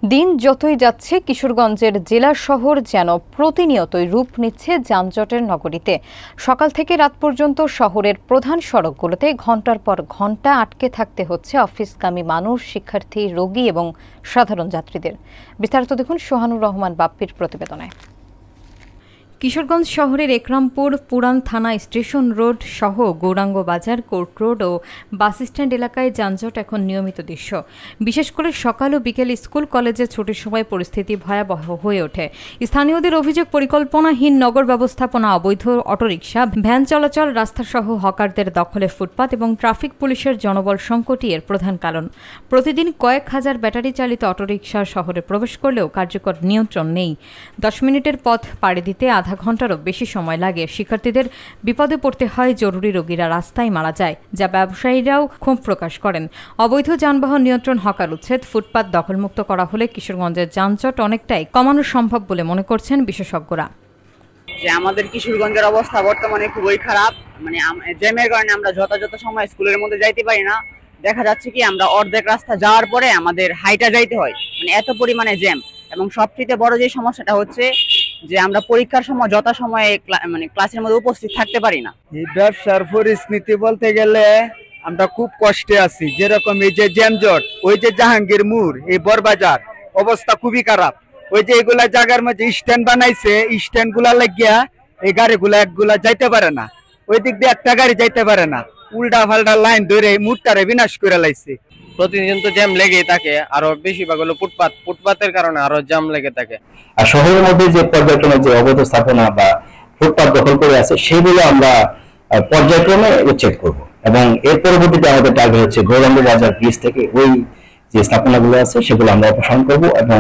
দিন যতই যাচ্ছে কিশোরগঞ্জের জেলা শহর যেন প্রতিনিয়তই রূপ নিচ্ছে যানজটের নগরীতে। সকাল থেকে রাত পর্যন্ত শহরের প্রধান সড়কগুলোতে ঘণ্টার পর ঘণ্টা আটকে থাকতে হচ্ছে অফিসগামী মানুষ, শিক্ষার্থী, রোগী এবং সাধারণ যাত্রীদের। বিস্তারিত দেখুন সোহানুর রহমান বাপ্পির প্রতিবেদনে। কিশোরগঞ্জ শহরের একরামপুর, পুরান থানা স্টেশন রোড সহ গৌরাঙ্গ বাজার, কোর্ট রোড ও বাসস্ট্যান্ড এলাকায় যানজট এখন নিয়মিত দৃশ্য। বিশেষ করে সকাল ও বিকেল স্কুল কলেজে ছুটির সময় পরিস্থিতি ভয়াবহ হয়ে ওঠে। স্থানীয়দের অভিযোগ, পরিকল্পনাহীন নগর ব্যবস্থাপনা, অবৈধ অটোরিকশা, ভ্যান চলাচল, রাস্তাসহ হকারদের দখলে ফুটপাত এবং ট্রাফিক পুলিশের জনবল সংকটই এর প্রধান কারণ। প্রতিদিন কয়েক হাজার ব্যাটারি চালিত অটোরিকশা শহরে প্রবেশ করলেও কার্যকর নিয়ন্ত্রণ নেই। 10 মিনিটের পথ পাড়ি দিতে আধা ঘণ্টারও বেশি সময় লাগে। শিক্ষার্থীদের বিপদে পড়তে হয়, জরুরি রোগীরা রাস্তায় মারা যায়, যা ব্যবসায়ীরাও ক্ষোভ প্রকাশ করেন। অবৈধ যানবাহন নিয়ন্ত্রণ, হকার উচ্ছেদ, ফুটপাত দখলমুক্ত করা হলে কিশোরগঞ্জের যানজট অনেকটাই কমানো সম্ভব বলে মনে করছেন বিশেষজ্ঞরা। যে আমাদের কিশোরগঞ্জের অবস্থা বর্তমানে খুবই খারাপ। জ্যামের কারণে আমরা যথাযথ সময় স্কুলের মধ্যে যাইতে পারি না। দেখা যাচ্ছে কি আমরা অর্ধেক রাস্তা যাওয়ার পরে আমাদের হাইটা যাইতে হয়, এত পরিমাণে জ্যাম। এবং সবচেয়ে বড় যে সমস্যাটা হচ্ছে যে আমরা পরীক্ষার সময় যথাসময়ে ক্লাসের মধ্যে উপস্থিত থাকতে পারি না। এই ব্যবসার পরিস্থিতি বলতে গেলে আমরা খুব কষ্টে আছি। যেরকম এই যে জ্যামজট, ওই যে জাহাঙ্গীর মোড়, এই বড়বাজার অবস্থা খুবই খারাপ। ওই যে এগুলা জায়গার মধ্যে স্ট্যান্ড বানাইছে, স্ট্যান্ড গুলা লাগিয়া এই গাড়িগুলা একগুলা যাইতে পারে না। ওই দিক দিয়ে একটা গাড়ি যাইতে পারে না, উল্টা পাল্টা লাইন ধরে মুড়টারে বিনাশ করে লাইছে। প্রতিদিন তো জ্যাম লেগেই থাকে, আরো বেশিরভাগ হলো ফুটপাতের কারণে আরো জ্যাম লেগে থাকে। আর শহরের মধ্যে যে পর্যটনের যে অবৈধ স্থাপনা বা ফুটপাত দখল করে আছে, সেগুলো আমরা পর্যায়ক্রমে উচ্ছেদ করব এবং এর পরবর্তীতে আমাদের টার্গেট হচ্ছে গৌরাঙ্গ বাজার ব্রিজ থেকে ওই যে স্থাপনাগুলো আছে সেগুলো আমরা অপসারণ করব এবং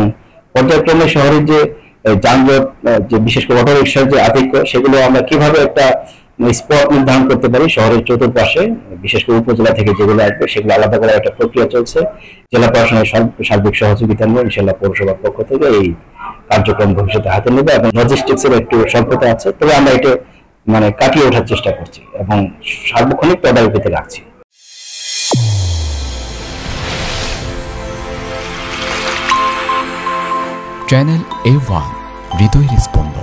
পর্যায়ক্রমে শহরের যে যানজট, যে বিশেষ করে অটো রিকশার যে আধিক্য, সেগুলো আমরা কিভাবে একটা স্পট নির্ধারণ করতে পারি শহরের চতুর্পাশে, বিশেষ করে উপজেলা থেকে যেগুলো আসবে সেগুলো আলাদা করার একটা প্রক্রিয়া চলছে। জেলা প্রশাসনের সার্বিক সহযোগিতা নিয়ে ইনশাআল্লাহ পৌরসভার পক্ষ থেকে এই কার্যক্রম ভবিষ্যতে হাতে নেবে এবং লজিস্টিক্স এর একটু স্বল্পতা আছে, তবে আমরা এটা কাটিয়ে ওঠার চেষ্টা করছি এবং সার্বক্ষণিক তদারকিতে রাখছি। চ্যানেল A1, হৃদয়ের স্পন্দন।